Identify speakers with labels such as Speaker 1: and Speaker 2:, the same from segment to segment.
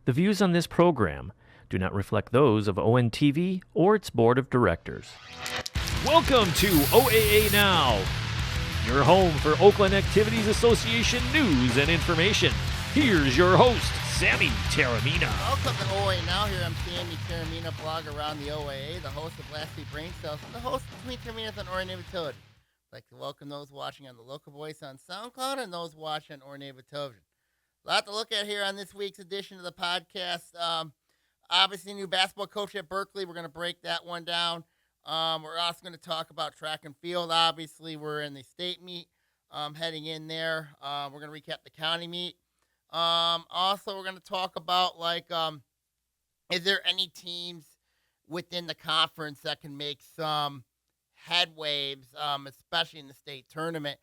Speaker 1: The views on this program do not reflect those of ONTV or its board of directors. Welcome to OAA Now, your home for Oakland Activities Association news and information. Here's your host, Sammy Taormina.
Speaker 2: Welcome to OAA Now. Here I'm Sammy Taormina, blog around the OAA, the host of Last Week Brain Cells, and the host of Between Terminas on Orion Television. I'd like to welcome those watching on the Local Voice on SoundCloud and those watching on Orion Television. A lot to look at here on this week's edition of the podcast. Obviously, new basketball coach at Berkeley. We're going to break that one down. We're also going to talk about track and field. Obviously, we're in the state meet heading in there. We're going to recap the county meet. Also, we're going to talk about, is there any teams within the conference that can make some headwaves, especially in the state tournament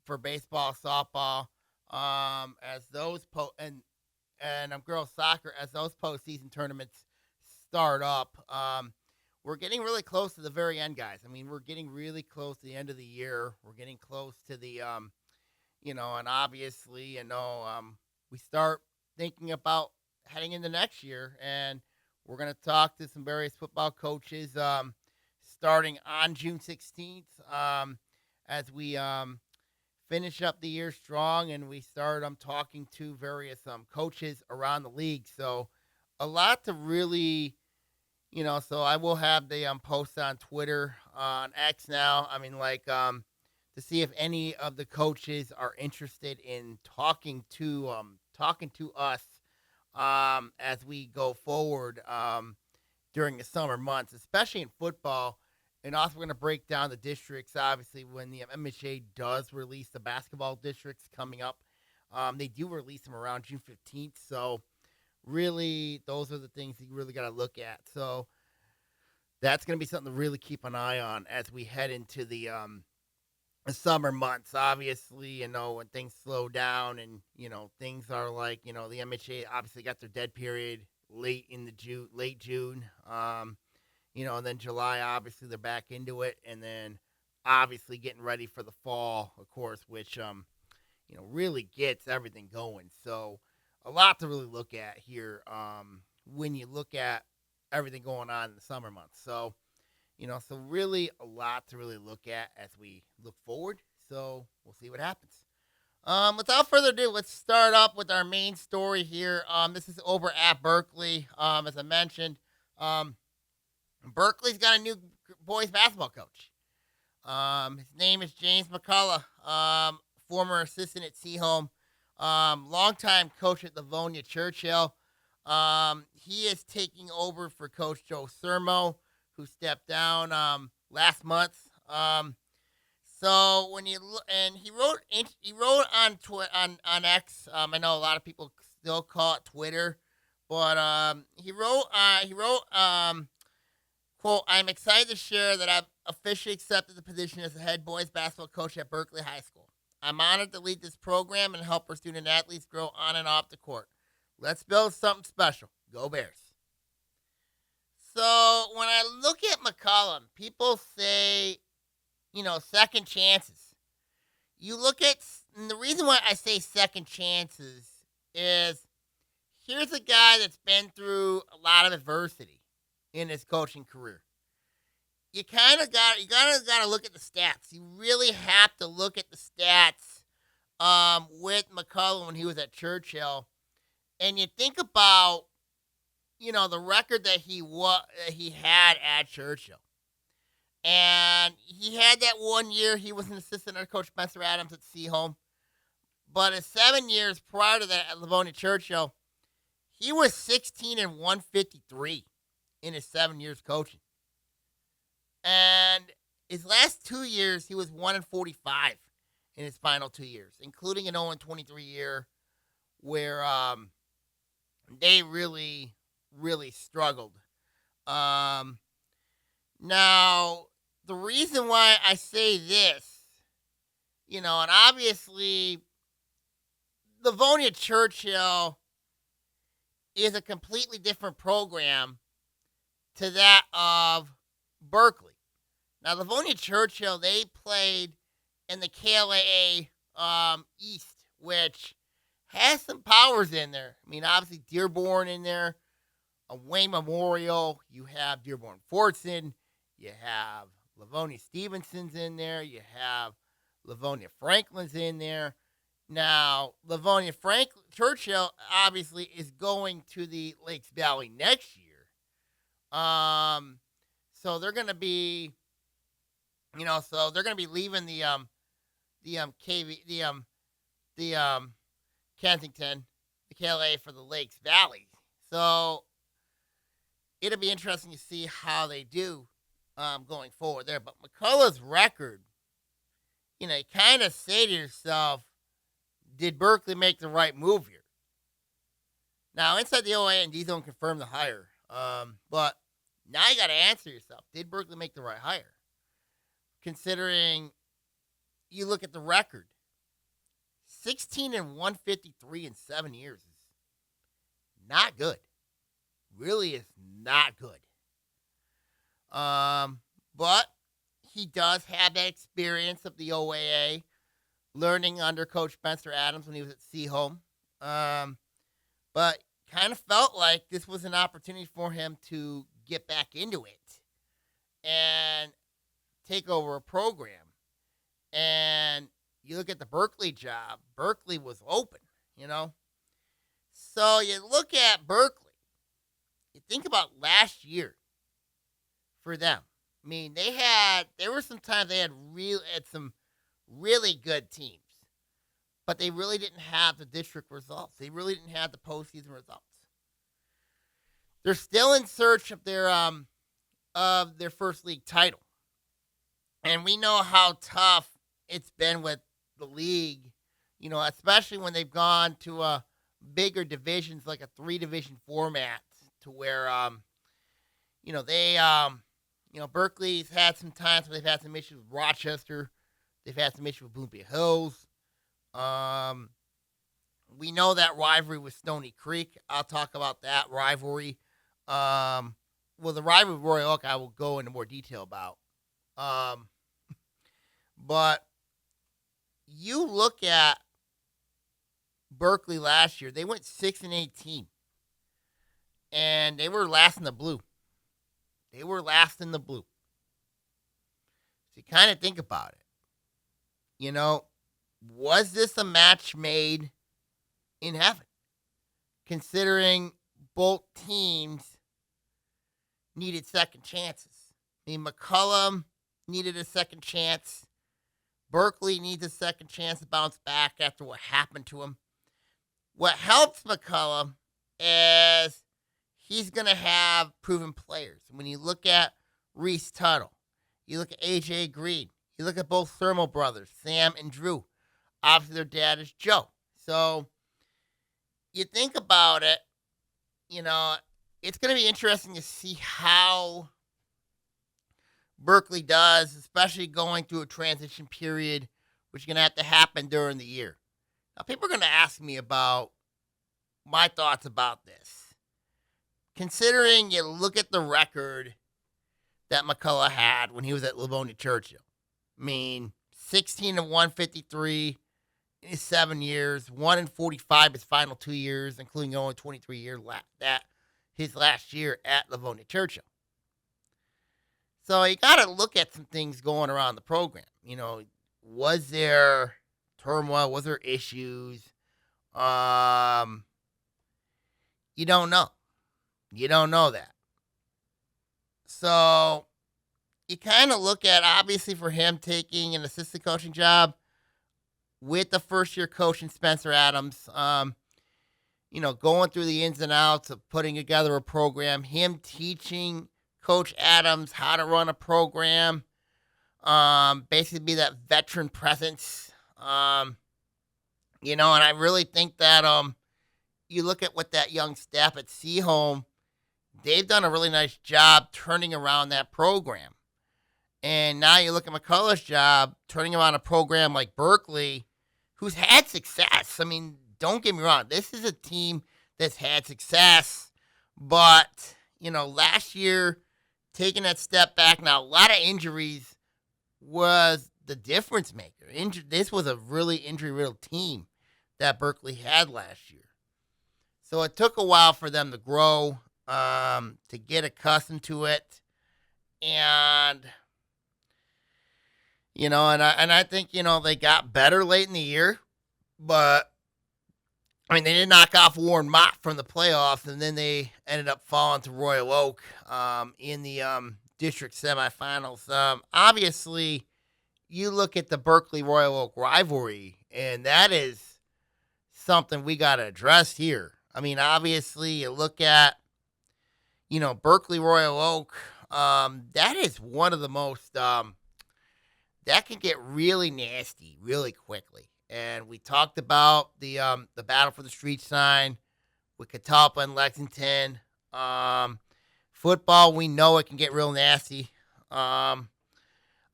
Speaker 2: for baseball, softball, as those girls soccer, as those postseason tournaments start up. We're getting really close to the very end, guys. I mean, we're getting really close to the end of the year. We're getting close to the, and obviously, we start thinking about heading into next year, and we're going to talk to some various football coaches starting on June 16th as we finish up the year strong, and we start talking to various coaches around the league. So a lot to really, so I will have the post on Twitter, on X now. I mean, to see if any of the coaches are interested in talking to us as we go forward during the summer months, especially in football. And also we're going to break down the districts, obviously, when the MHA does release the basketball districts coming up. They do release them around June 15th. So really, those are the things that you really got to look at. So that's going to be something to really keep an eye on as we head into the summer months. Obviously, when things slow down and, things are like, the MHA obviously got their dead period late June. And then July, obviously, they're back into it. And then, obviously, getting ready for the fall, of course, which, really gets everything going. So, a lot to really look at here when you look at everything going on in the summer months. So, so really a lot to really look at as we look forward. So, we'll see what happens. Without further ado, let's start up with our main story here. This is over at Berkeley. As I mentioned, Berkeley's got a new boys basketball coach. His name is James McCullough, former assistant at Seaholm, longtime coach at Livonia Churchill. He is taking over for Coach Joe Sermo, who stepped down last month. So when he wrote on X. I know a lot of people still call it Twitter, but he wrote. Quote, I'm excited to share that I've officially accepted the position as the head boys basketball coach at Berkeley High School. I'm honored to lead this program and help our student athletes grow on and off the court. Let's build something special. Go Bears. So when I look at McCollum, people say, second chances. You look at, and the reason why I say second chances is here's a guy that's been through a lot of adversity in his coaching career. You gotta look at the stats. You really have to look at the stats with McCullough when he was at Churchill, and you think about the record that he had at Churchill, and he had that 1 year he was an assistant under Coach Spencer Adams at Seaholm, but in 7 years prior to that at Livonia Churchill, he was 16-153. in his 7 years coaching. And his last 2 years, he was 1-45 in his final 2 years, including an 0-23 year where they really, really struggled. Now, the reason why I say this, and obviously, Livonia Churchill is a completely different program to that of Berkeley. Now, Livonia Churchill, they played in the KLAA East, which has some powers in there. I mean, obviously Dearborn in there, a Wayne Memorial. You have Dearborn Fortson. You have Livonia Stevenson's in there. You have Livonia Franklin's in there. Now, Livonia Churchill obviously is going to the Lakes Valley next year. So they're going to be, so they're going to be leaving the Kensington, the KLA for the Lakes Valley. So it'll be interesting to see how they do going forward there. But McCullough's record, you kind of say to yourself, did Berkeley make the right move here? Now, inside the OAA, and these don't confirm the hire. But now you got to answer yourself, did Berkeley make the right hire? Considering you look at the record, 16-153 in 7 years is not good. Really is not good. But he does have that experience of the OAA, learning under Coach Spencer Adams when he was at Seaholm. But kind of felt like this was an opportunity for him to get back into it and take over a program. And you look at the Berkeley job, Berkeley was open, So you look at Berkeley, you think about last year for them. I mean, there were some times they had some really good teams, but they really didn't have the district results. They really didn't have the postseason results. They're still in search of their first league title. And we know how tough it's been with the league, especially when they've gone to bigger divisions like a 3-division format to where, Berkeley's had some times where they've had some issues with Rochester. They've had some issues with Bloomfield Hills. We know that rivalry with Stony Creek. I'll talk about that rivalry. The rivalry with Royal Oak I will go into more detail about. But you look at Berkeley last year, they went 6-18. And they were last in the blue. So you kind of think about it. Was this a match made in heaven? Considering both teams needed second chances. I mean, McCullough needed a second chance. Berkeley needs a second chance to bounce back after what happened to him. What helps McCullough is he's going to have proven players. When you look at Reese Tuttle, you look at A.J. Green, you look at both Thermal brothers, Sam and Drew. Obviously, their dad is Joe. So you think about it, it's going to be interesting to see how Berkeley does, especially going through a transition period, which is going to have to happen during the year. Now, people are going to ask me about my thoughts about this. Considering you look at the record that McCullough had when he was at Livonia Churchill. I mean, 16-153 in his 7 years, 1-45 his final 2 years, including only 23 years that his last year at Livonia Churchill. So you got to look at some things going around the program. Was there turmoil? Was there issues? You don't know. You don't know that. So you kind of look at, obviously, for him taking an assistant coaching job with the first-year coach in Spencer Adams, going through the ins and outs of putting together a program, him teaching Coach Adams how to run a program, basically be that veteran presence, and I really think that you look at what that young staff at Seaholm, they've done a really nice job turning around that program. And now you look at McCullough's job, turning around a program like Berkeley, who's had success. I mean, don't get me wrong. This is a team that's had success. But, last year, taking that step back, now a lot of injuries was the difference maker. This was a really injury-riddled team that Berkeley had last year. So it took a while for them to grow, to get accustomed to it. And, I think, they got better late in the year. But, they did knock off Warren Mott from the playoffs, and then they ended up falling to Royal Oak in the district semifinals. Obviously, you look at the Berkeley-Royal Oak rivalry, and that is something we got to address here. Obviously, you look at, Berkeley-Royal Oak, that is one of the most, that can get really nasty really quickly. And we talked about the battle for the street sign with Catalpa and Lexington. Football, we know it can get real nasty. I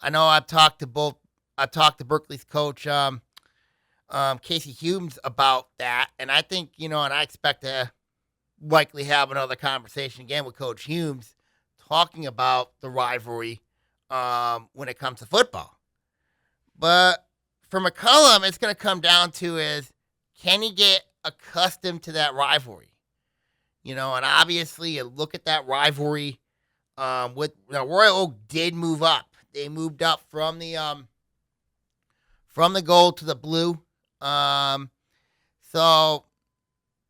Speaker 2: know I've talked to Berkeley's coach, Casey Humes, about that. And I think, and I expect to likely have another conversation again with Coach Humes talking about the rivalry when it comes to football. But for McCullum, it's going to come down to is, can he get accustomed to that rivalry? And obviously you look at that rivalry Royal Oak did move up. They moved up from the gold to the blue. So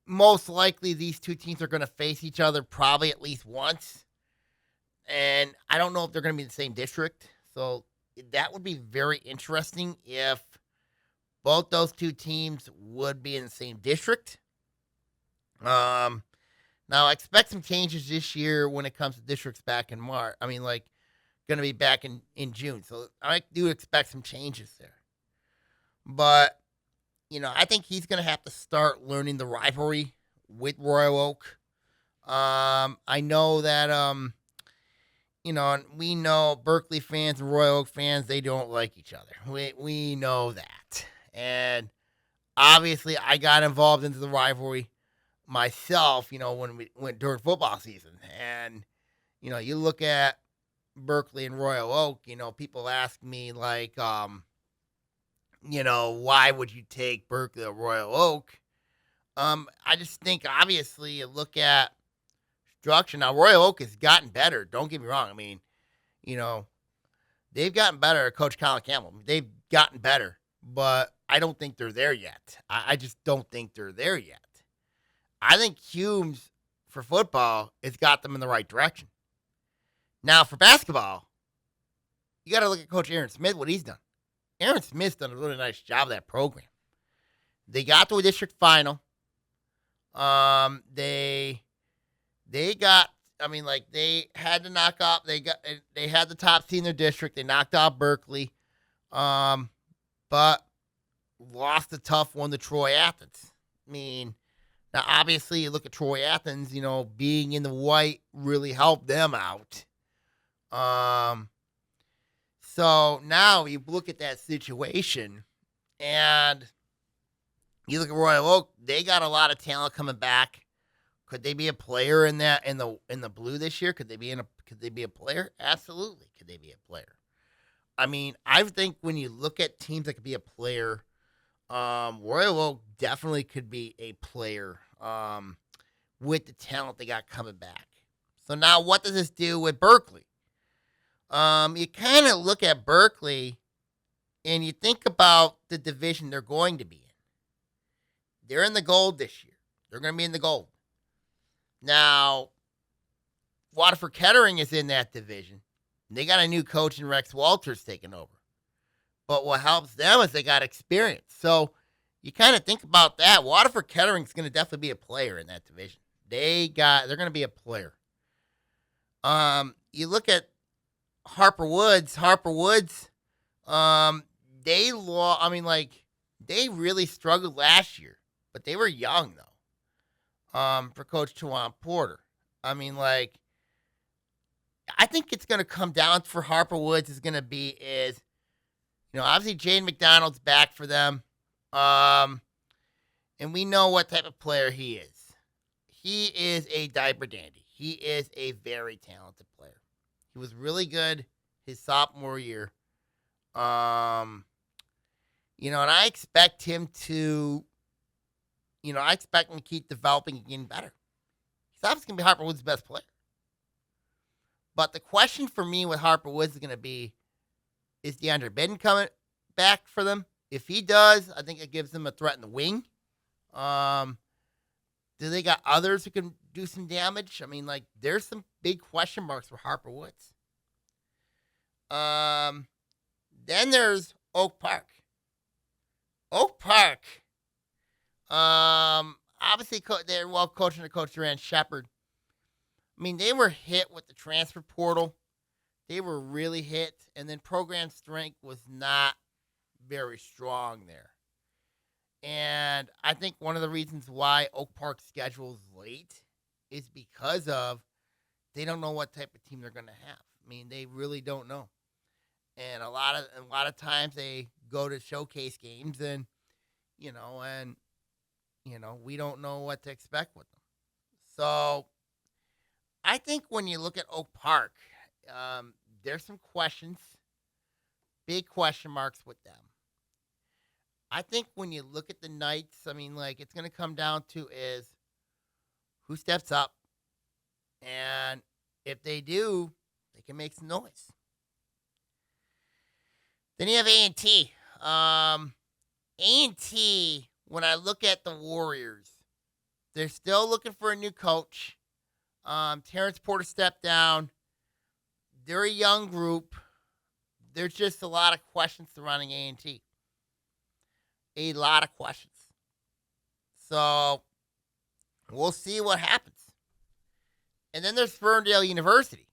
Speaker 2: most likely these two teams are going to face each other probably at least once. And I don't know if they're going to be in the same district. So that would be very interesting if both those two teams would be in the same district. Now, I expect some changes this year when it comes to districts back in March. Going to be back in June. So I do expect some changes there. But, I think he's going to have to start learning the rivalry with Royal Oak. I know that, and we know Berkeley fans and Royal Oak fans, they don't like each other. We know that. And obviously I got involved into the rivalry myself, when we went during football season. And, you look at Berkeley and Royal Oak, people ask me why would you take Berkeley or Royal Oak? I just think obviously you look at structure. Now, Royal Oak has gotten better. Don't get me wrong. They've gotten better. Coach Colin Campbell, they've gotten better, but I don't think they're there yet. I just don't think they're there yet. I think Humes for football has got them in the right direction. Now, for basketball, you got to look at Coach Aaron Smith, what he's done. Aaron Smith's done a really nice job of that program. They got to a district final. They got, they had to knock off, they had the top seed in their district. They knocked out Berkeley, but lost a tough one to Troy Athens. Now obviously you look at Troy Athens, being in the white really helped them out. So now you look at that situation and you look at Royal Oak, they got a lot of talent coming back. Could they be a player in that in the blue this year? Could they be a player? Absolutely. Could they be a player? I think when you look at teams that could be a player, Royal Oak definitely could be a player with the talent they got coming back. So now what does this do with Berkeley? You kind of look at Berkeley and you think about the division they're going to be in. They're in the gold this year. They're going to be in the gold. Now, Waterford Kettering is in that division. They got a new coach in Rex Walters taking over. But what helps them is they got experience. So you kind of think about that. Waterford Kettering is going to definitely be a player in that division. They're going to be a player. You look at Harper Woods. They really struggled last year, but they were young though. For Coach Tawan Porter, I think it's going to come down for Harper Woods obviously Jane McDonald's back for them, and we know what type of player he is. He is a diaper dandy. He is a very talented player. He was really good his sophomore year. And I expect him to I expect him to keep developing and getting better. He's obviously going to be Harper Woods' best player. But the question for me with Harper Woods is going to be, is DeAndre Biden coming back for them? If he does, I think it gives them a threat in the wing. Do they got others who can do some damage? I mean, like, there's some big question marks for Harper Woods. Then there's Oak Park. Oak Park, obviously they're well coached under Coach Durant Shepard. I mean, they were hit with the transfer portal. They were really hit, and then program strength was not very strong there. And I think one of the reasons why Oak Park's schedule is late is because of they don't know what type of team they're going to have. I mean, they really don't know. And a lot of times they go to showcase games and we don't know what to expect with them. So I think when you look at Oak Park, there's some questions, big question marks with them. I think when you look at the Knights, I mean, like, it's going to come down to is who steps up. And if they do, they can make some noise. Then you have A&T. A&T, when I look at the Warriors, they're still looking for a new coach. Terrence Porter stepped down. They're a young group. There's just a lot of questions surrounding A&T. A lot of questions. So we'll see what happens. And then there's Ferndale University.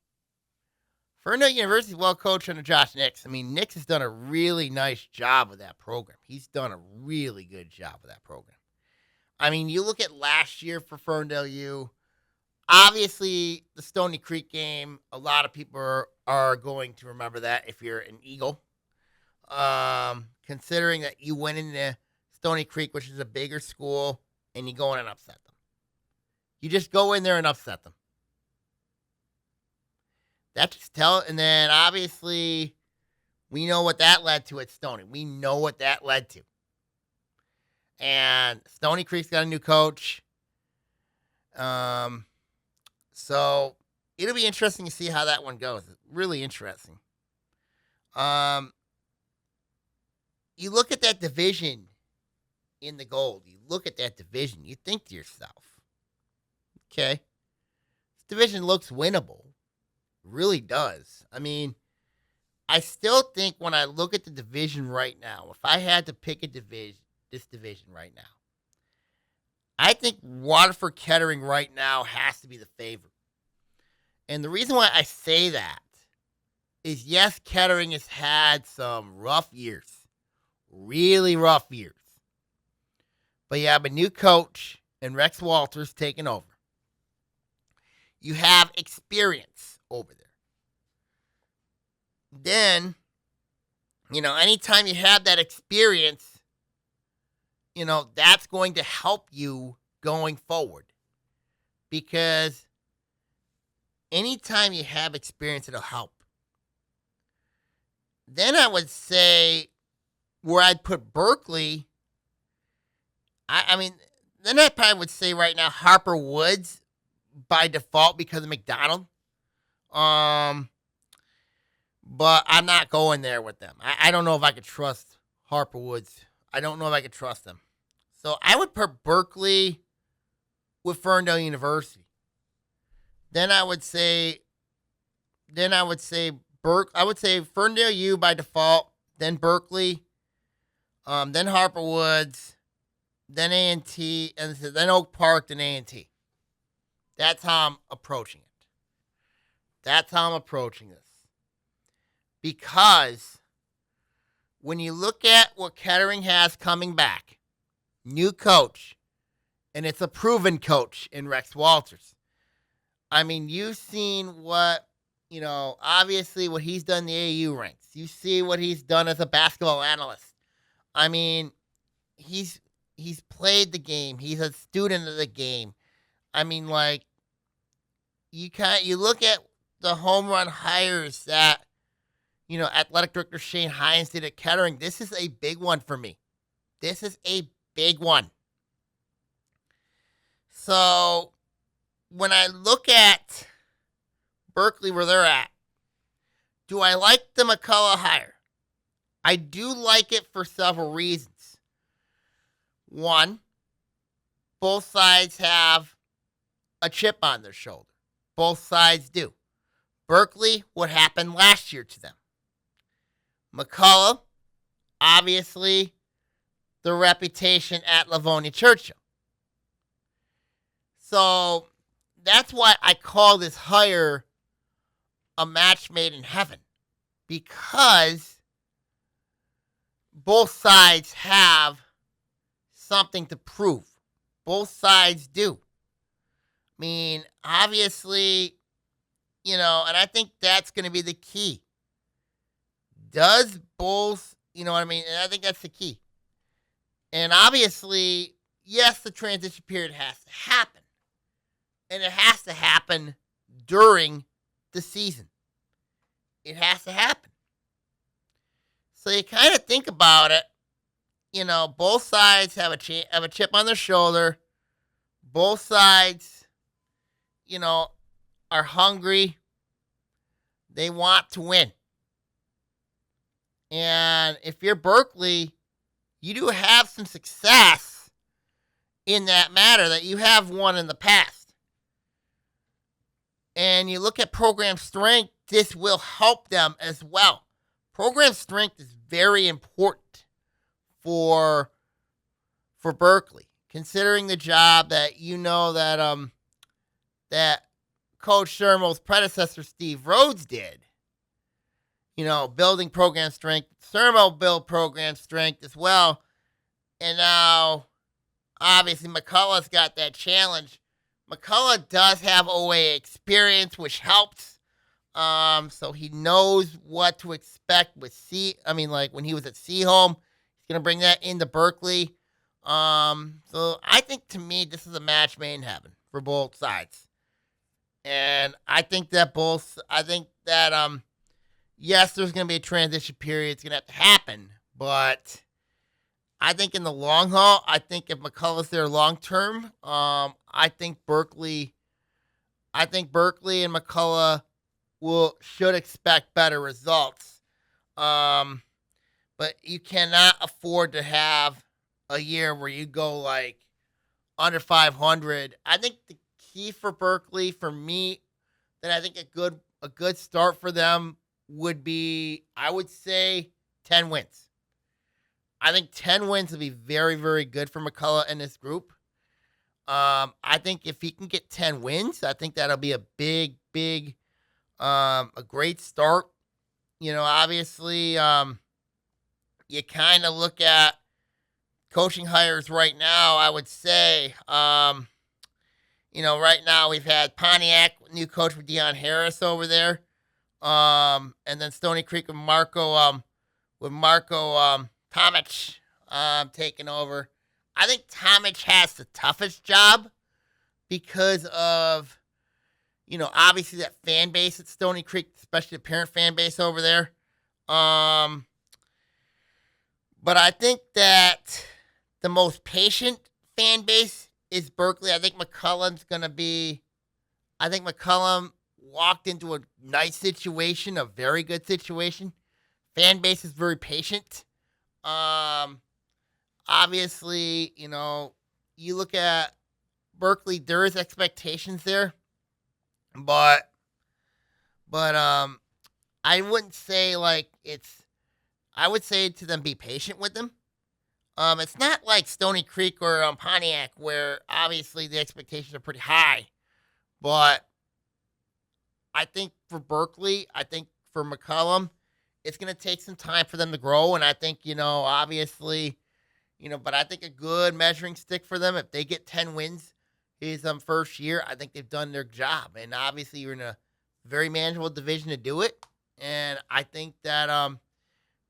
Speaker 2: Ferndale University is well coached under Josh Nix. I mean, Nix has done a really nice job with that program. He's done a really good job with that program. I mean, you look at last year for Ferndale U, obviously the Stony Creek game, a lot of people are going to remember that if you're an Eagle. Considering that you went into Stony Creek, which is a bigger school, and you go in and upset them. You just go in there and upset them. That just and then obviously we know what that led to at Stony. We know what that led to. And Stony Creek's got a new coach. So it'll be interesting to see how that one goes. It's really interesting. You look at that division in the Gold. You look at that division. You think to yourself, okay, this division looks winnable. It really does. I mean, I still think when I look at the division right now, if I had to pick this division right now, I think Waterford Kettering right now has to be the favorite. And the reason why I say that is, yes, Kettering has had some rough years. Really rough years. But you have a new coach and Rex Walters taking over. You have experience over there. Then, anytime you have that experience, that's going to help you going forward. Because anytime you have experience, it'll help. Then I would say where I'd put Berkeley, then I probably would say right now Harper Woods by default because of McDonald. But I'm not going there with them. I don't know if I could trust Harper Woods. I don't know if I could trust them. So I would put Berkeley with Ferndale University. Then I would say Ferndale U by default, then Berkeley, then Harper Woods, then A&T, and then Oak Park, then A&T. That's how I'm approaching it. That's how I'm approaching this. Because when you look at what Kettering has coming back, new coach, and it's a proven coach in Rex Walters. I mean, you've seen what, obviously what he's done in the AAU ranks. You see what he's done as a basketball analyst. I mean, he's played the game. He's a student of the game. I mean, like, you look at the home run hires that, athletic director Shane Hines did at Kettering. This is a big one for me. This is a big one. So when I look at Berkeley where they're at, do I like the McCullough hire? I do like it for several reasons. One, both sides have a chip on their shoulder. Both sides do. Berkeley, what happened last year to them? McCullough, obviously, the reputation at Livonia Churchill. So that's why I call this hire a match made in heaven, because both sides have something to prove. Both sides do. I mean, obviously, and I think that's going to be the key. Does both, you know what I mean? And I think that's the key. And obviously, yes, the transition period has to happen. And it has to happen during the season. It has to happen. So you kind of think about it, both sides have a chip on their shoulder. Both sides, are hungry. They want to win. And if you're Berkeley, you do have some success in that matter that you have won in the past. And you look at program strength, this will help them as well. Program strength is very important for Berkeley, considering the job that that Coach Shermo's predecessor Steve Rhodes did. Building program strength. Shermo built program strength as well. And now, obviously, McCullough's got that challenge. McCullough does have OAA experience, which helps. So he knows what to expect with when he was at Seaholm. He's going to bring that into Berkeley. So I think, to me, this is a match made in heaven for both sides. And I think that yes, there's going to be a transition period. It's going to have to happen. But I think in the long haul, I think if McCullough's there long term, I think Berkeley and McCullough should expect better results. But you cannot afford to have a year where you go like under 500. I think the key for Berkeley, for me, that I think a good start for them would be, I would say, 10 wins. I think 10 wins would be very, very good for McCullough and this group. I think if he can get 10 wins, I think that'll be a big, a great start. Obviously, you kind of look at coaching hires right now, I would say, right now we've had Pontiac, new coach with Deion Harris over there. And then Stony Creek with Marco Tomic taking over. I think Tomic has the toughest job because of, obviously that fan base at Stony Creek, especially the parent fan base over there. But I think that the most patient fan base is Berkeley. I think McCullum walked into a nice situation, a very good situation. Fan base is very patient. Obviously, you look at Berkeley, there is expectations there, but I wouldn't say I would say to them, be patient with them. It's not like Stony Creek or Pontiac, where obviously the expectations are pretty high, but I think for Berkeley, I think for McCullum, it's going to take some time for them to grow. And I think, obviously, but I think a good measuring stick for them, if they get 10 wins his first year, I think they've done their job. And obviously, you're in a very manageable division to do it. And I think that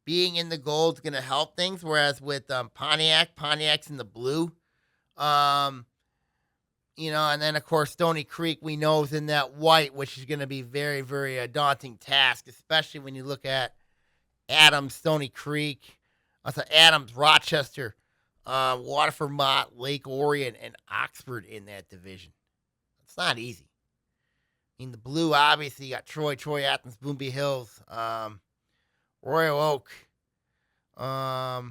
Speaker 2: being in the gold is going to help things. Whereas with Pontiac's in the blue. And then, of course, Stony Creek, we know, is in that white, which is going to be very, very daunting task, especially when you look at Adams, Stony Creek, Adams, Rochester, Waterford, Mott, Lake Orion, and Oxford in that division. It's not easy. I mean, the blue, obviously, you got Troy, Athens, Boonby Hills, Royal Oak, are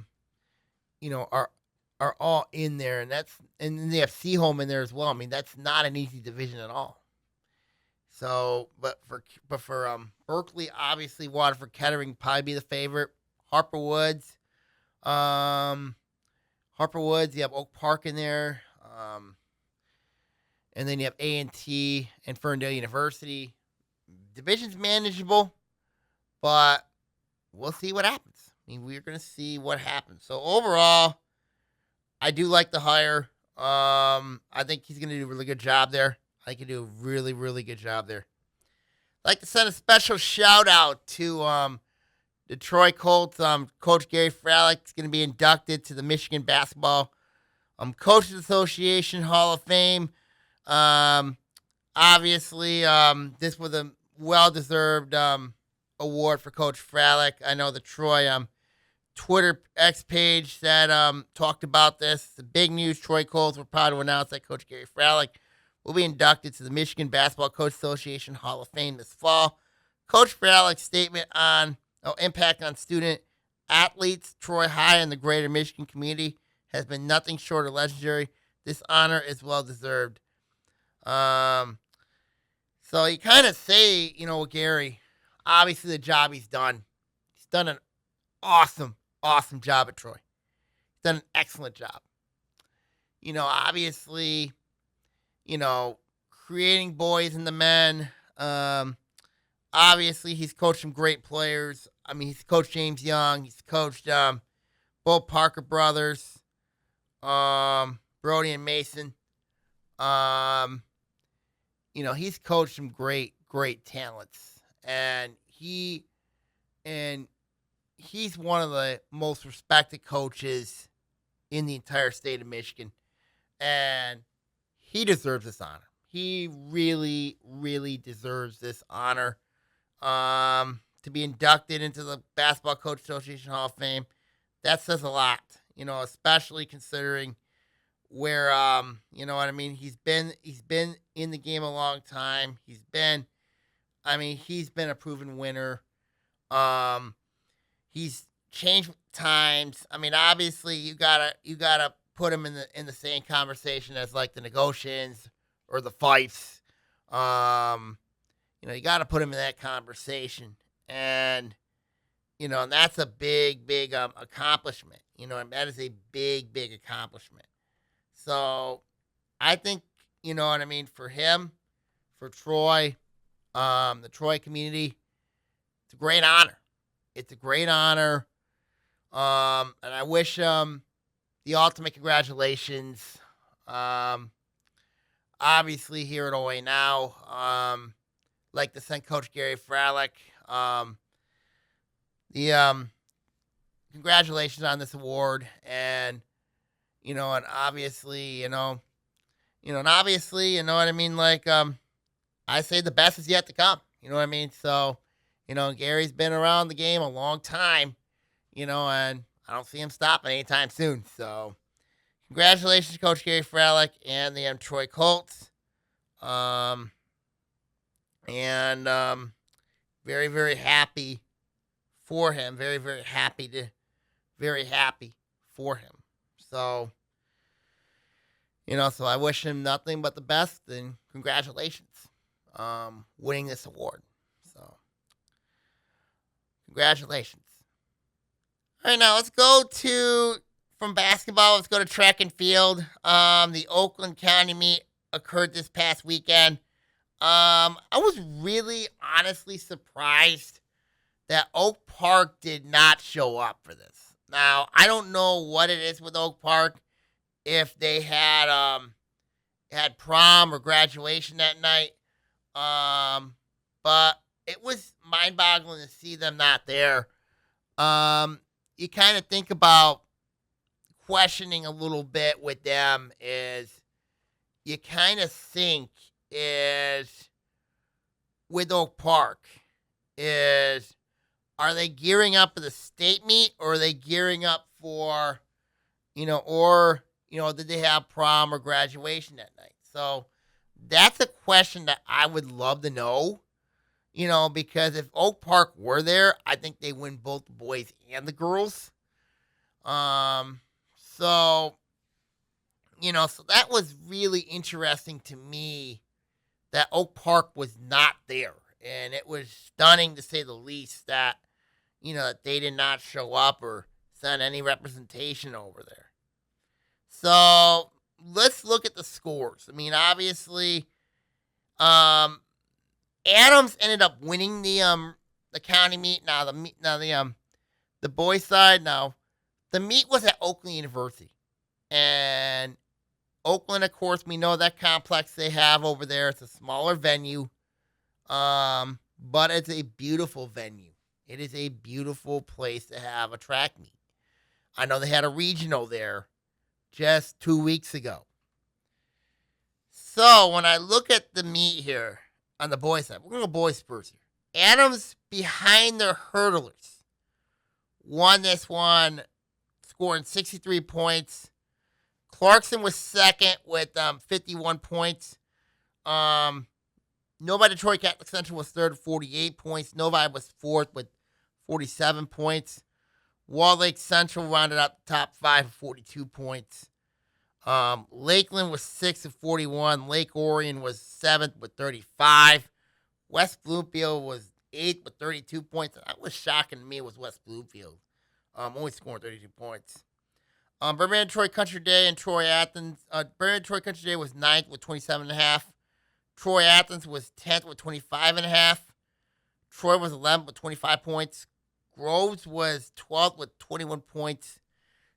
Speaker 2: all in there, and then they have Seaholm in there as well. I mean, that's not an easy division at all. So, but for Berkeley, obviously, Waterford Kettering probably be the favorite. Harper Woods, you have Oak Park in there, and then you have A&T and Ferndale University. Division's manageable, but we'll see what happens. I mean, we're going to see what happens. So overall, I do like the hire. I think he's going to do a really good job there. I can do a really, really good job there. I'd like to send a special shout out to the Troy Colts. Coach Gary Fralick is going to be inducted to the Michigan Basketball Coaches Association Hall of Fame. Obviously, this was a well-deserved award for Coach Fralick. I know the Troy Twitter X page that talked about this. The big news: Troy Colts were proud to announce that Coach Gary Fralick will be inducted to the Michigan Basketball Coaches Association Hall of Fame this fall. Coach Fralick's statement on impact on student athletes, Troy High, and the greater Michigan community has been nothing short of legendary. This honor is well deserved. So you kind of say, with Gary, obviously the job he's done. He's done an awesome job at Troy. He's done an excellent job. Obviously, creating boys and the men. Obviously, he's coached some great players. I mean, he's coached James Young. He's coached both Parker brothers, Brody and Mason. He's coached some great talents, and he's one of the most respected coaches in the entire state of Michigan, and he deserves this honor. He really, really deserves this honor to be inducted into the Basketball Coach Association Hall of Fame. That says a lot, especially considering where you know what I mean. He's been in the game a long time. He's been a proven winner. He's changed times. I mean, obviously you gotta put him in the same conversation as like the negotiations or the fights. You got to put him in that conversation, and and that's a big accomplishment. And that is a big accomplishment. So I think, for him, for Troy, the Troy community, it's a great honor. It's a great honor. And I wish the ultimate congratulations. Obviously here at OAA Now, like to send Coach Gary Fralick the congratulations on this award, and and obviously, and obviously, you know what I mean, like I say the best is yet to come. You know what I mean? So, Gary's been around the game a long time, and I don't see him stopping anytime soon. So, congratulations, Coach Gary Fralick and the Troy Colts. And very, very happy for him. Very, very happy for him. So, so I wish him nothing but the best, and congratulations, winning this award. So, congratulations. All right, now let's go from basketball, let's go to track and field. The Oakland County meet occurred this past weekend. I was really honestly surprised that Oak Park did not show up for this. Now, I don't know what it is with Oak Park, if they had prom or graduation that night. But it was mind-boggling to see them not there. You kind of think about questioning a little bit with them, is you kind of think is with Oak Park are they gearing up for the state meet, or are they gearing up for or did they have prom or graduation that night? So that's a question that I would love to know. Because if Oak Park were there, I think they win both the boys and the girls. Um, so so that was really interesting to me that Oak Park was not there, and it was stunning to say the least that that they did not show up or send any representation over there. So let's look at the scores. I mean, obviously, Adams ended up winning the county meet. The boys side. Now the meet was at Oakland University, and Oakland, of course, we know that complex they have over there. It's a smaller venue, but it's a beautiful venue. It is a beautiful place to have a track meet. I know they had a regional there just 2 weeks ago. So when I look at the meet here on the boys side, we're going to go boys first here. Adams, behind their hurdlers, won this one, scoring 63 points. Clarkson was second with 51 points. Novi Detroit Catholic Central was third with 48 points. Novi was fourth with 47 points. Wall Lake Central rounded out the top five with 42 points. Lakeland was sixth with 41. Lake Orion was seventh with 35. West Bloomfield was eighth with 32 points. That was shocking to me, was West Bloomfield. Only scoring 32 points. Birmingham Troy Country Day and Troy Athens. Birmingham Troy Country Day was ninth with 27.5. Troy Athens was 10th with 25.5. Troy was 11th with 25 points. Groves was 12th with 21 points.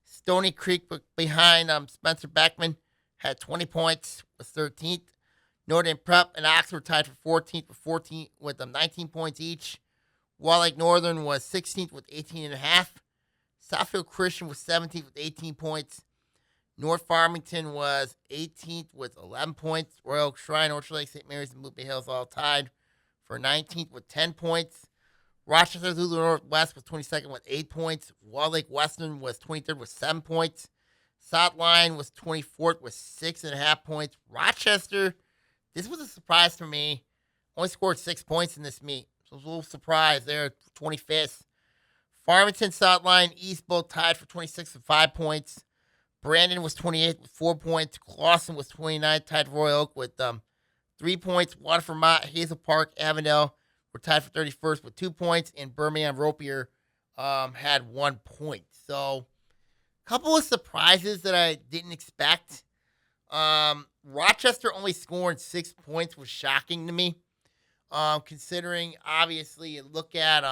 Speaker 2: Stony Creek behind Spencer Beckman had 20 points, was 13th. Notre Dame Prep and Oxford tied for 14th with 19 points each. Wall Lake Northern was 16th with 18.5. Southfield Christian was 17th with 18 points. North Farmington was 18th with 11 points. Royal Oak Shrine, Orchard Lake, St. Mary's, and Moopy Hills all tied for 19th with 10 points. Rochester Zulu Northwest was 22nd with 8 points. Wall Lake Western was 23rd with 7 points. South Line was 24th with 6.5 points. Rochester, this was a surprise for me, only scored 6 points in this meet. So I was a little surprised. They're 25th. Farmington, South Line, East both tied for 26th with 5 points. Brandon was 28th with 4 points. Clawson was 29th, tied for Royal Oak with 3 points. Waterford, Mott, Hazel Park, Avondale were tied for 31st with 2 points. And Birmingham Ropier had 1 point. So a couple of surprises that I didn't expect. Rochester only scoring 6 points was shocking to me. Considering, obviously, you look at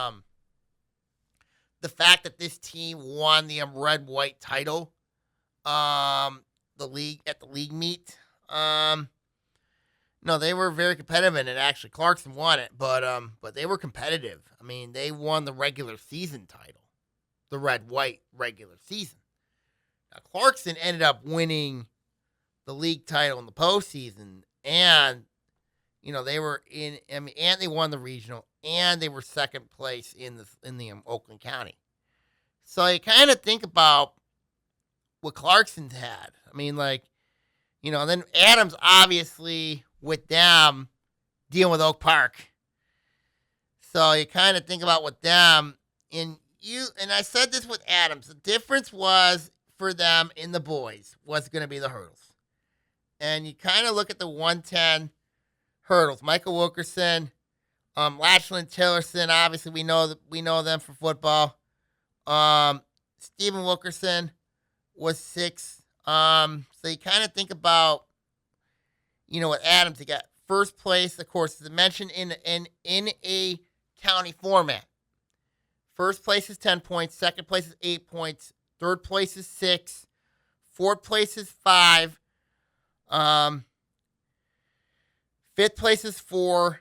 Speaker 2: the fact that this team won the red-white title, the league meet. No, they were very competitive in it. Actually, Clarkson won it, but they were competitive. I mean, they won the regular season title, the red-white regular season. Now, Clarkson ended up winning the league title in the postseason, and they were in. I mean, and they won the regional, and they were second place in the Oakland County. So you kind of think about what Clarkson's had. I mean, then Adams obviously with them dealing with Oak Park. So you kind of think about with them and I said this with Adams. The difference was for them in the boys was going to be the hurdles. And you kind of look at the 110 hurdles. Michael Wilkerson, Latchland Tillerson, obviously we know them for football. Stephen Wilkerson was 6. So you kind of think about, with Adams, he got first place, of course, as I mentioned in a county format. First place is 10 points. Second place is 8 points. Third place is 6. Fourth place is 5. Fifth place is 4.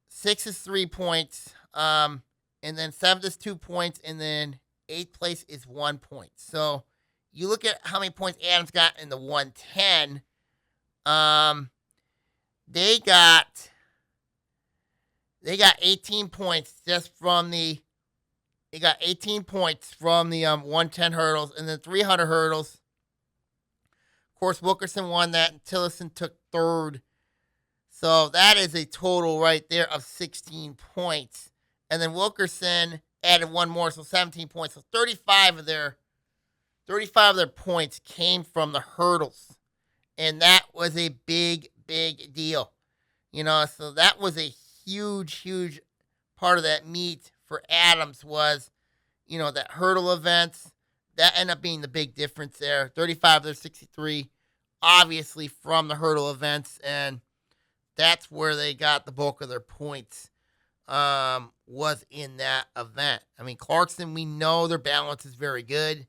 Speaker 2: 6 is 3 points. And then 7th is 2 points. And then 8th place is 1 point. So you look at how many points Adams got in the 110. They got 18 points just from They got 18 points from the 110 hurdles, and then 300 hurdles. course, Wilkerson won that, and Tillotson took third. So that is a total right there of 16 points. And then Wilkerson added one more, so 17 points. So 35 of their points came from the hurdles. And that was a big, big deal. So that was a huge, huge part of that meet for Adams was, that hurdle events. That ended up being the big difference there. 35 of their 63, obviously from the hurdle events, and that's where they got the bulk of their points, was in that event. I mean, Clarkson, we know their balance is very good.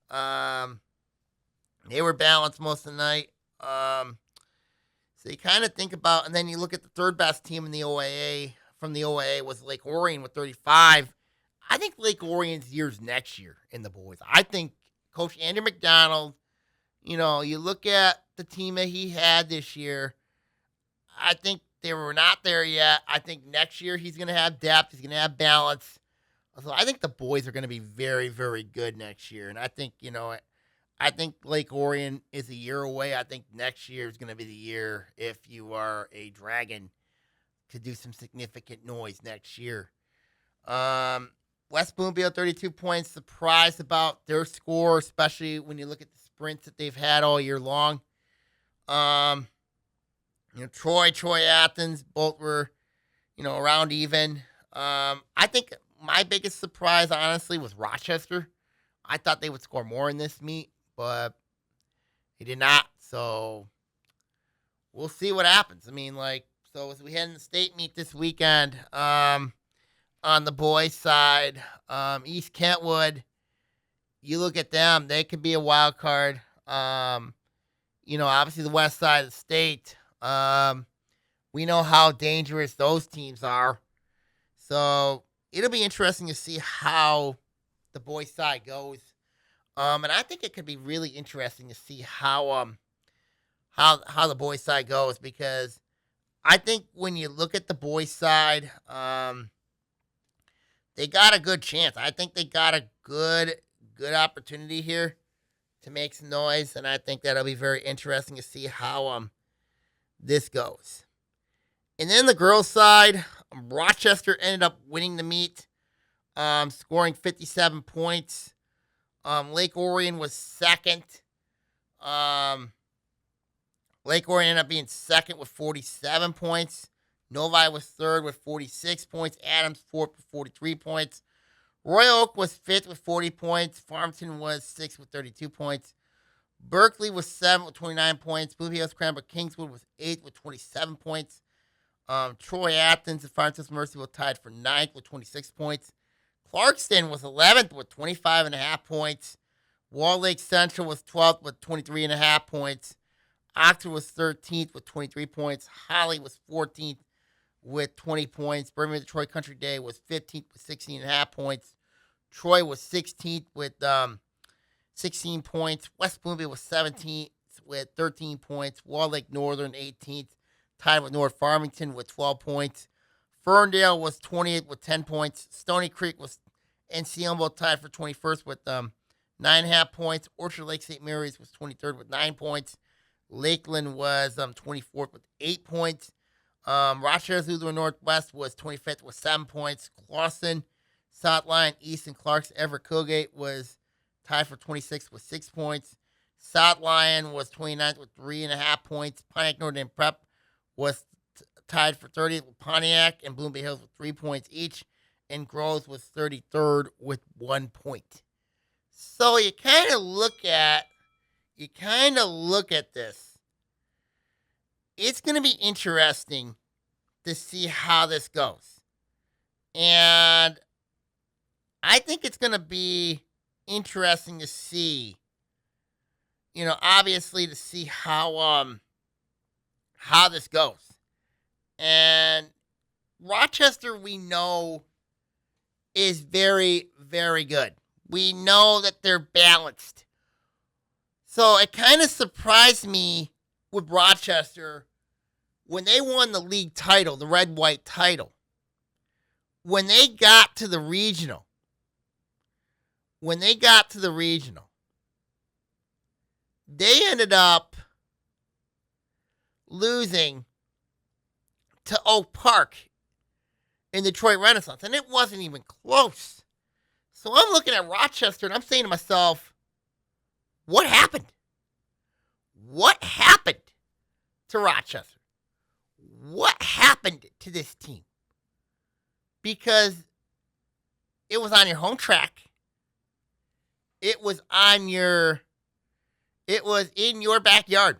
Speaker 2: They were balanced most of the night. So you kind of think about, and then you look at the third best team in the OAA, from the OAA was Lake Orion with 35. I think Lake Orion's year's next year in the boys. I think Coach Andy McDonald, you look at the team that he had this year, I think they were not there yet. I think next year he's going to have depth. He's going to have balance. So I think the boys are going to be very, very good next year. And I think, I think Lake Orion is a year away. I think next year is going to be the year, if you are a Dragon, to do some significant noise next year. West Bloomfield, 32 points. Surprised about their score, especially when you look at the sprints that they've had all year long. Troy, Athens, both were, around even. I think my biggest surprise, honestly, was Rochester. I thought they would score more in this meet, but they did not. So we'll see what happens. I mean, so as we head in the state meet this weekend, on the boys' side, East Kentwood, you look at them, they could be a wild card. Obviously the west side of the state, we know how dangerous those teams are. So it'll be interesting to see how the boys' side goes. And I think it could be really interesting to see how the boys' side goes, because I think when you look at the boys' side, they got a good chance. I think they got a good opportunity here to make some noise, and I think that'll be very interesting to see how this goes. And then the girls' side, Rochester ended up winning the meet, scoring 57 points. Lake Orion was second. Lake Orion ended up being second with 47 points. Novi was third with 46 points. Adams fourth with 43 points. Royal Oak was fifth with 40 points. Farmington was sixth with 32 points. Berkeley was seventh with 29 points. Blue Hills Cranbrook Kingswood was eighth with 27 points. Troy Athens and Farmington's Mercyville tied for ninth with 26 points. Clarkston was 11th with 25.5 points. Wall Lake Central was 12th with 23.5 points. Oxford was 13th with 23 points. Holly was 14th with 20 points. Birmingham Detroit Country Day was 15th with 16.5 points. Troy was 16th with 16 points. West Bloomfield was 17th with 13 points. Wall Lake Northern 18th, tied with North Farmington with 12 points. Ferndale was 20th with 10 points. Stony Creek was and Sealmbo tied for 21st with 9.5 points. Orchard Lake St. Mary's was 23rd with 9 points. Lakeland was 24th with 8 points. Rochester Lutheran Northwest was 25th with 7 points. Clawson, South Lyon, East, and Clark's Everett Kilgate was tied for 26th with 6 points. South Lyon was 29th with 3.5 points. Pontiac Northern Prep was tied for 30th with Pontiac, and Bloom Bay Hills with 3 points each. And Groves was 33rd with 1 point. So you kind of look at this. It's going to be interesting to see how this goes. And I think it's going to be interesting to see, obviously to see how this goes. And Rochester, we know, is very, very good. We know that they're balanced. So it kind of surprised me with Rochester when they won the league title, the red-white title. When they got to the regional, they ended up losing to Oak Park in Detroit Renaissance, and it wasn't even close. So I'm looking at Rochester, and I'm saying to myself, what happened? What happened to Rochester? What happened to this team? Because it was on your home track. It was in your backyard.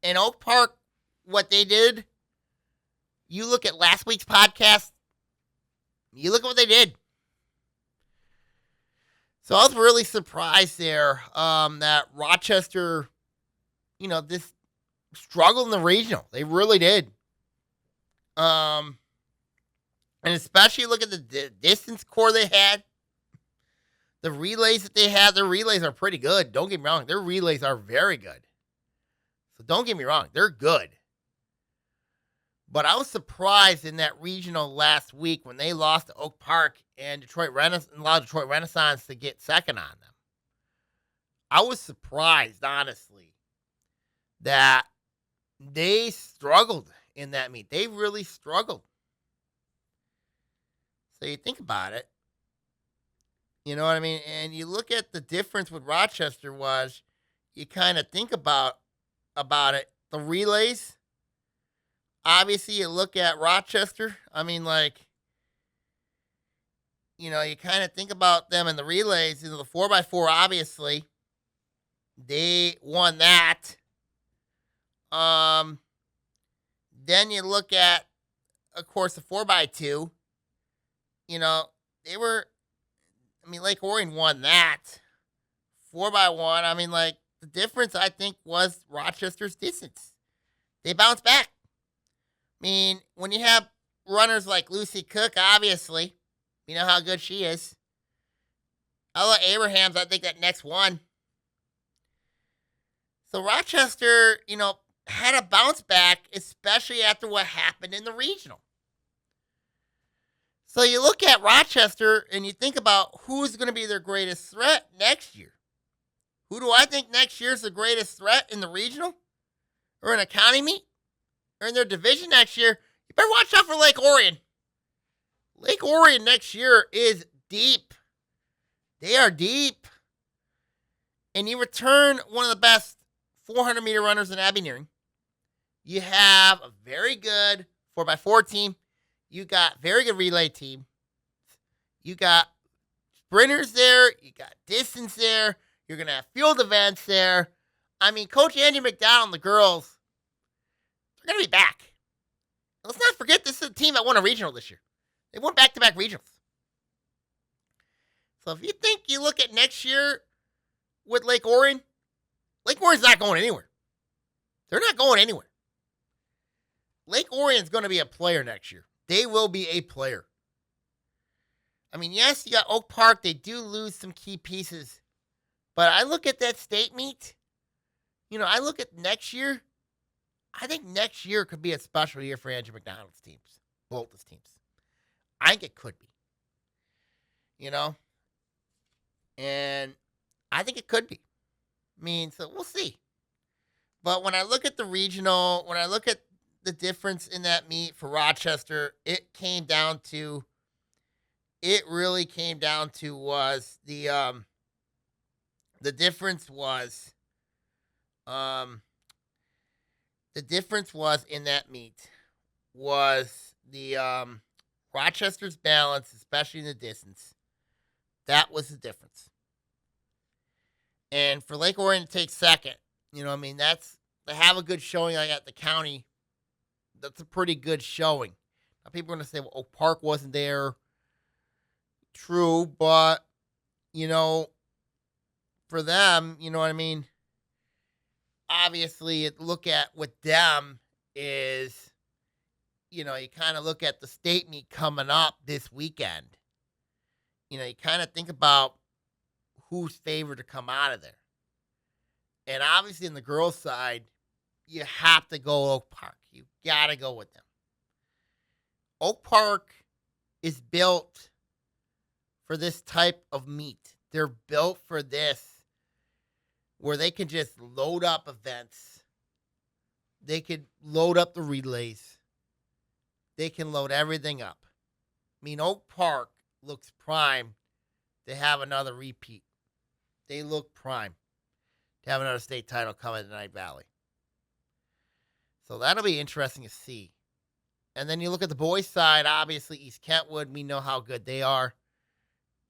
Speaker 2: In Oak Park, what they did, you look at last week's podcast, you look at what they did. So I was really surprised there that Rochester, this struggled in the regional. They really did. And especially look at the distance core they had. The relays that they had, their relays are pretty good. Don't get me wrong. Their relays are very good. So don't get me wrong. They're good. But I was surprised in that regional last week when they lost to Oak Park and allowed Detroit Renaissance to get second on them. I was surprised, honestly, that they struggled in that meet. They really struggled. So you think about it. You know what I mean? And you look at the difference with Rochester was you kind of think about it. The relays, obviously you look at Rochester. I mean, you kind of think about them in the relays. The 4x4, obviously, they won that. Then you look at, of course, the 4x2. They were... Lake Orion won that 4x1. The difference, I think, was Rochester's distance. They bounced back. When you have runners like Lucy Cook, obviously, you know how good she is. Ella Abrahams, I think that next one. So Rochester, had a bounce back, especially after what happened in the regional. So you look at Rochester and you think about who's going to be their greatest threat next year. Who do I think next year is the greatest threat in the regional? Or in a county meet? Or in their division next year? You better watch out for Lake Orion. Lake Orion next year is deep. They are deep. And you return one of the best 400-meter runners in Abby Nearing. You have a very good 4x4 team. You got very good relay team. You got sprinters there. You got distance there. You're going to have field events there. Coach Andy McDowell and the girls, they're going to be back. Let's not forget this is a team that won a regional this year. They won back-to-back regionals. So if you look at next year with Lake Orion's not going anywhere. They're not going anywhere. Lake Orion's going to be a player next year. They will be a player. Yes, you got Oak Park. They do lose some key pieces. But I look at that state meet. I look at next year. I think next year could be a special year for Andrew McDonald's teams. Both his teams. I think it could be. And I think it could be. So we'll see. But when I look at the regional, when I look at the difference in that meet for Rochester, it really came down to was the difference was in that meet was the Rochester's balance, especially in the distance. That was the difference. And for Lake Orion to take second, that's to have a good showing like at the county. That's a pretty good showing. Now, people are going to say, well, Oak Park wasn't there. True, but, for them, obviously, look at with them is, you kind of look at the state meet coming up this weekend. You kind of think about who's favored to come out of there. And obviously, in the girls' side, you have to go Oak Park. You got to go with them. Oak Park is built for this type of meet. They're built for this, where they can just load up events they could load up the relays. They can load everything up. I mean, Oak Park looks prime to have another repeat. They look prime to have another state title coming to Night Valley. So that'll be interesting to see. And then you look at the boys' side, obviously East Kentwood, we know how good they are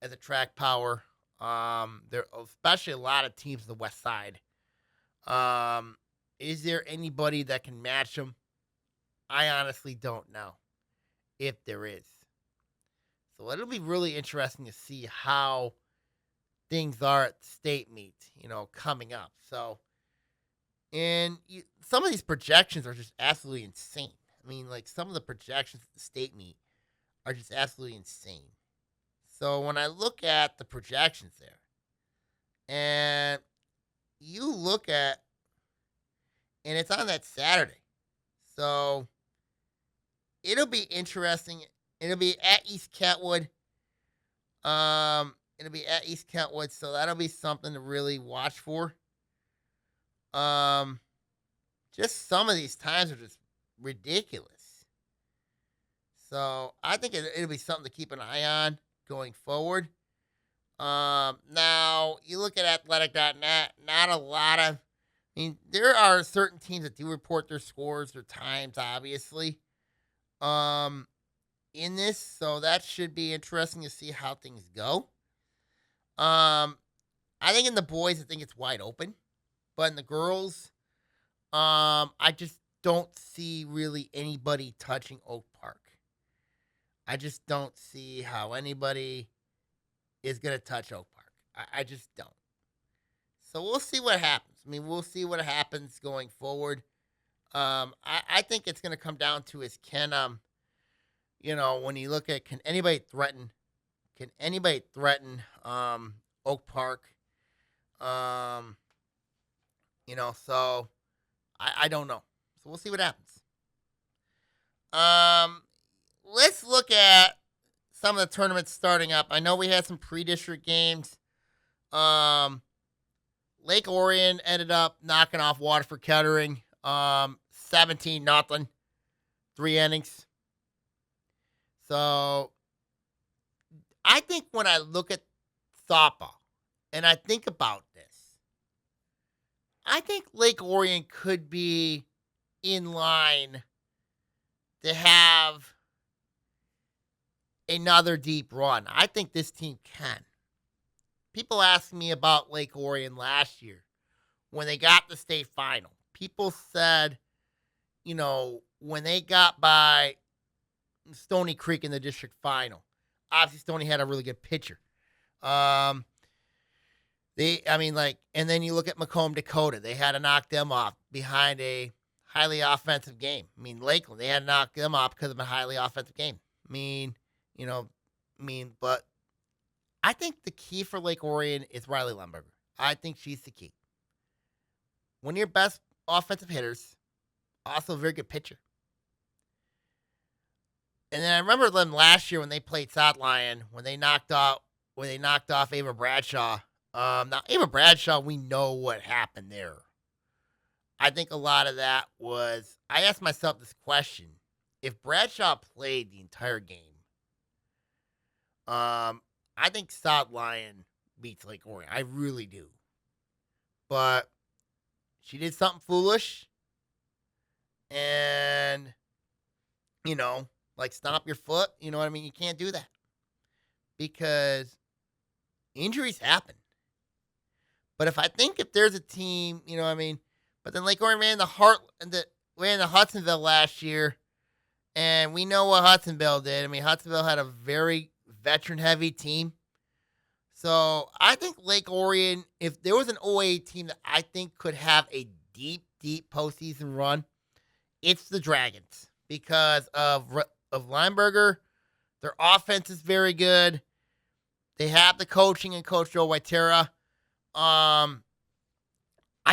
Speaker 2: as a track power. There especially a lot of teams on the west side. Is there anybody that can match them? I honestly don't know if there is. So it'll be really interesting to see how things are at the state meet, coming up. So, some of these projections are just absolutely insane. I mean, like, some of the projections at the state meet are just absolutely insane. So when I look at the projections there, and you look at, and it's on that Saturday, so it'll be interesting. It'll be at East Kentwood. It'll be at East Kentwood, so that'll be something to really watch for. Just some of these times are just ridiculous. So I think it'll be something to keep an eye on going forward. Now, you look at athletic.net, not a lot of, there are certain teams that do report their scores, their times, obviously, in this, so that should be interesting to see how things go. I think in the boys, I think it's wide open, but in the girls, I just don't see really anybody touching Oak Park. I just don't see how anybody is going to touch Oak Park. I just don't. So we'll see what happens. We'll see what happens going forward. I think it's going to come down to is when you look at, can anybody threaten Oak Park? So I don't know. So we'll see what happens. Let's look at some of the tournaments starting up. I know we had some pre-district games. Lake Orion ended up knocking off Waterford Kettering, 17-0, 3 innings. So I think when I look at softball and I think about this, I think Lake Orion could be in line to have another deep run. I think this team can. People asked me about Lake Orion last year when they got the state final. People said, when they got by Stony Creek in the district final, obviously Stony had a really good pitcher. And then you look at Macomb, Dakota. They had to knock them off behind a highly offensive game. Lakeland, they had to knock them off because of a highly offensive game. But I think the key for Lake Orion is Riley Lemberger. I think she's the key. One of your best offensive hitters, also a very good pitcher. And then I remember them last year when they played South Lyon, when they knocked off Ava Bradshaw. Now, Ava Bradshaw, we know what happened there. I think a lot of that was, I asked myself this question. If Bradshaw played the entire game, I think South Lyon beats Lake Orion. I really do. But she did something foolish. And, stomp your foot. You know what I mean? You can't do that. Because injuries happen. But if there's a team, but then Lake Orion ran the Hudsonville last year, and we know what Hudsonville did. Hudsonville had a very veteran-heavy team. So I think Lake Orion, if there was an OAA team that I think could have a deep, deep postseason run, it's the Dragons because of Lineberger. Their offense is very good. They have the coaching and Coach Joe Waitera. I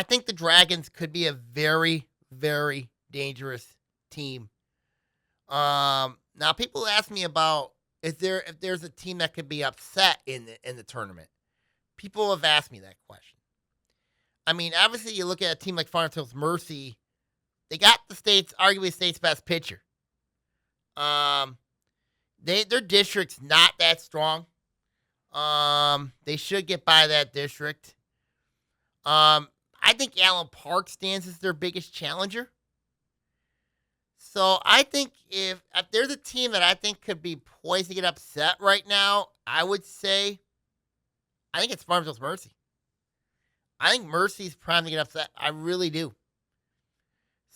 Speaker 2: think the Dragons could be a very, very dangerous team. Now people ask me about if there's a team that could be upset in the tournament. People have asked me that question. Obviously you look at a team like Farmers Hills Mercy, they got arguably state's best pitcher. Their district's not that strong. They should get by that district. I think Allen Park stands as their biggest challenger. So I think if there's a team that I think could be poised to get upset right now, I would say, I think it's Farmville's Mercy. I think Mercy's primed to get upset. I really do.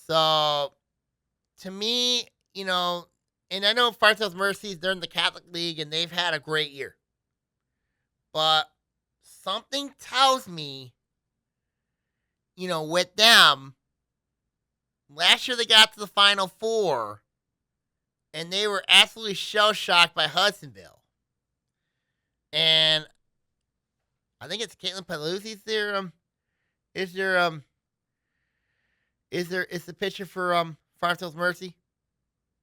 Speaker 2: So, to me, and I know Farmville's Mercy, they're in the Catholic League, and they've had a great year. But something tells me, with them, last year they got to the Final Four, and they were absolutely shell-shocked by Hudsonville. And I think it's Caitlin Paluzzi's is the pitcher for Farmville's Mercy.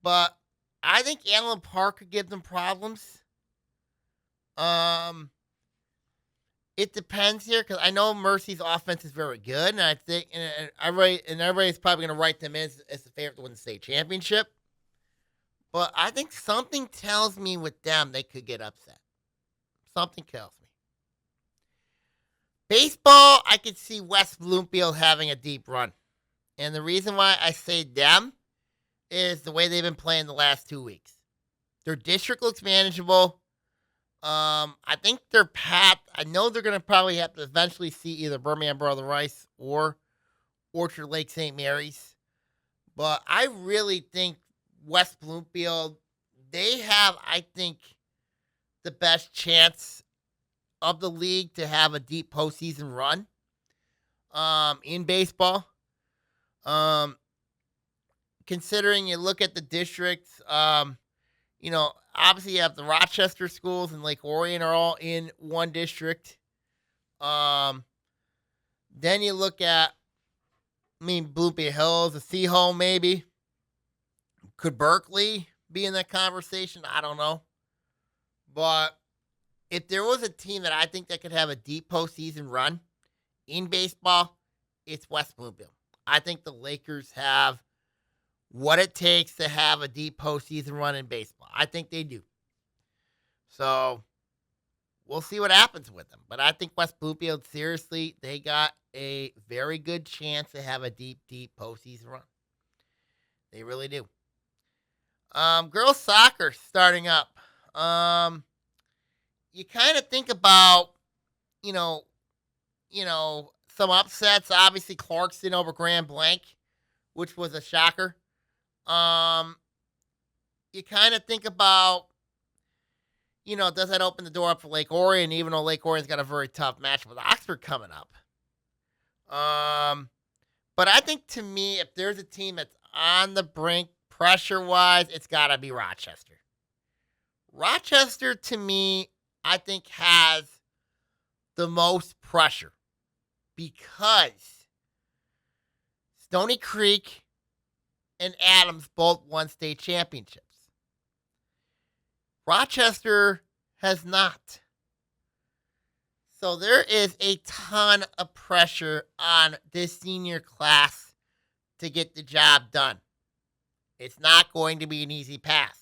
Speaker 2: But I think Allen Park could give them problems. It depends here, because I know Mercy's offense is very good, and I think and everybody's probably going to write them as the favorite to win the state championship. But I think something tells me with them they could get upset. Something tells me. Baseball, I could see West Bloomfield having a deep run. And the reason why I say them is the way they've been playing the last 2 weeks. Their district looks manageable. I think their path, I know they're going to probably have to eventually see either Birmingham Brother Rice or Orchard Lake St. Mary's. But I really think West Bloomfield, they have, I think, the best chance of the league to have a deep postseason run in baseball. Considering you look at the districts, obviously you have the Rochester schools and Lake Orion are all in one district. Then you look at, Bloomfield Hills, the Seahole maybe. Could Berkeley be in that conversation? I don't know. But if there was a team that I think that could have a deep postseason run in baseball, it's West Bloomfield. I think the Lakers have what it takes to have a deep postseason run in baseball. I think they do. So, we'll see what happens with them. But I think West Bloomfield, seriously, they got a very good chance to have a deep, deep postseason run. They really do. Girls soccer starting up. You kind of think about, some upsets. Obviously, Clarkston over Grand Blanc, which was a shocker. You kind of think about, does that open the door up for Lake Orion, even though Lake Orion's got a very tough match with Oxford coming up. But I think, to me, if there's a team that's on the brink, pressure-wise, it's got to be Rochester. Rochester, to me, I think has the most pressure because Stony Creek and Adams both won state championships. Rochester has not. So there is a ton of pressure on this senior class to get the job done. It's not going to be an easy pass.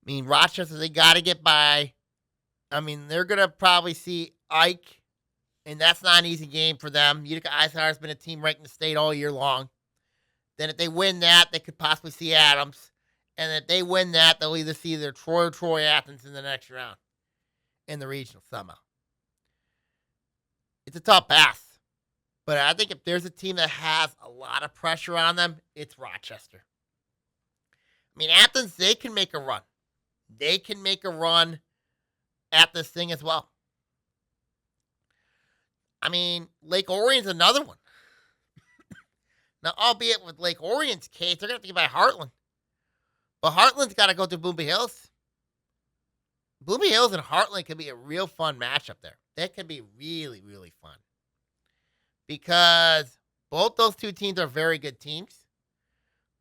Speaker 2: Rochester, they got to get by. They're going to probably see Ike, and that's not an easy game for them. Utica Eisenhower has been a team ranked in the state all year long. Then if they win that, they could possibly see Adams. And if they win that, they'll either see either Troy or Troy Athens in the next round in the regional somehow. It's a tough pass. But I think if there's a team that has a lot of pressure on them, it's Rochester. Athens, they can make a run. They can make a run at this thing as well. Lake Orion's another one. Now, albeit with Lake Orion's case, they're going to have to get by Heartland. But Heartland's got to go through Bloomfield Hills. Bloomfield Hills and Heartland could be a real fun matchup there. That could be really, really fun. Because both those two teams are very good teams.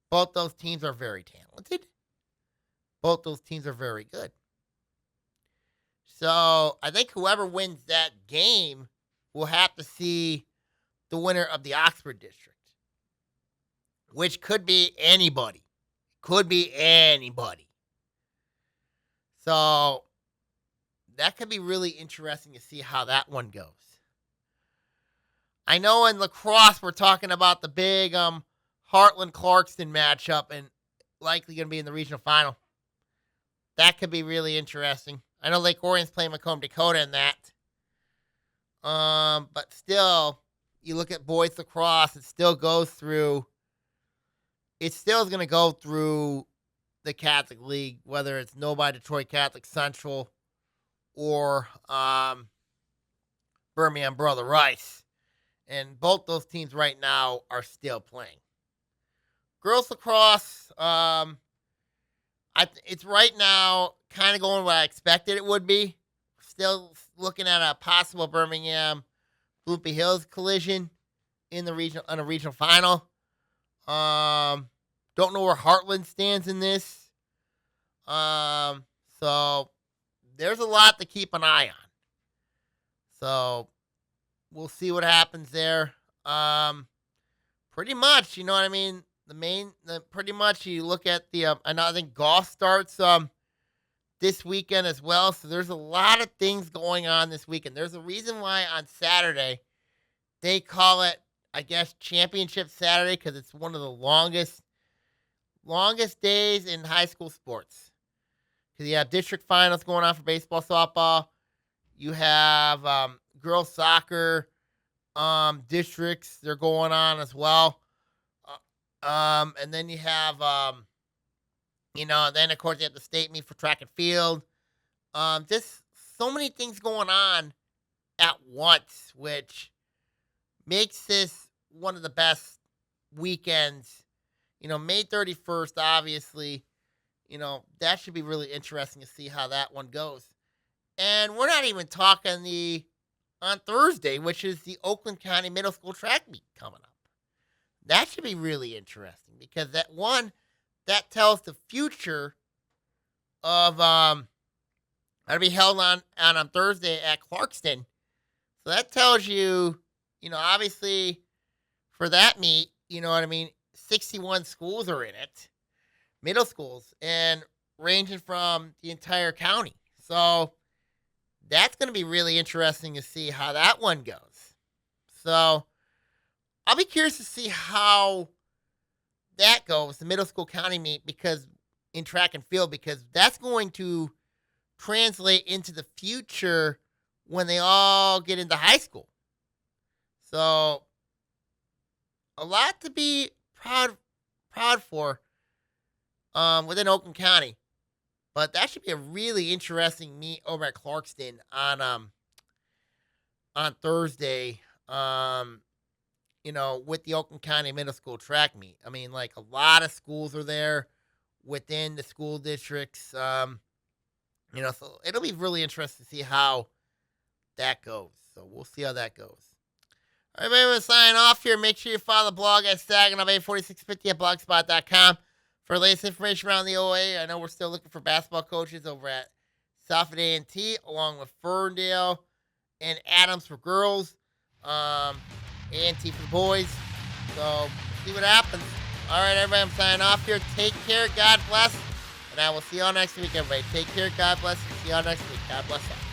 Speaker 2: Both those teams are very talented. Both those teams are very good. So I think whoever wins that game will have to see the winner of the Oxford district. which could be anybody. Could be anybody. So that could be really interesting to see how that one goes. I know in lacrosse we're talking about the big Heartland-Clarkston matchup and likely going to be in the regional final. That could be really interesting. I know Lake Orion's playing Macomb, Dakota in that. But still, you look at boys lacrosse, it still goes through. It still is going to go through the Catholic League, whether it's Novi Detroit Catholic Central or Birmingham Brother Rice. And both those teams right now are still playing. Girls lacrosse, it's right now kind of going what I expected it would be. Still looking at a possible Birmingham Bloomfield Hills collision in a regional final. Don't know where Heartland stands in this. So there's a lot to keep an eye on. So we'll see what happens there. Pretty much, you know what I mean? Pretty much you look at the, and I think golf starts this weekend as well. So there's a lot of things going on this weekend. There's a reason why on Saturday they call it, I guess, Championship Saturday, because it's one of the longest days in high school sports. Because you have district finals going on for baseball, softball. You have girls soccer districts. They're going on as well. And then you have, then of course you have the state meet for track and field. Just so many things going on at once, which makes this one of the best weekends. May 31st, obviously, that should be really interesting to see how that one goes. And we're not even talking on Thursday, which is the Oakland County Middle School track meet coming up. That should be really interesting because that tells the future of that'll be held on Thursday at Clarkston. So that tells you, obviously for that meet, 61 schools are in it, middle schools, and ranging from the entire county. So that's going to be really interesting to see how that one goes. So I'll be curious to see how that goes, the middle school county meet, because in track and field, because that's going to translate into the future when they all get into high school. So a lot to be proud for within Oakland County. But that should be a really interesting meet over at Clarkston on Thursday. With the Oakland County Middle School track meet. I mean, like a lot of schools are there within the school districts. So it'll be really interesting to see how that goes. So we'll see how that goes. All right, everybody, I'm going to sign off here. Make sure you follow the blog at Stagnum84650 at blogspot.com for the latest information around the OAA. I know we're still looking for basketball coaches over at Southwood A&T, along with Ferndale and Adams for girls. A&T for the boys. So, see what happens. All right, everybody, I'm signing off here. Take care. God bless. And I will see you all next week, everybody. Take care. God bless. See you all next week. God bless all.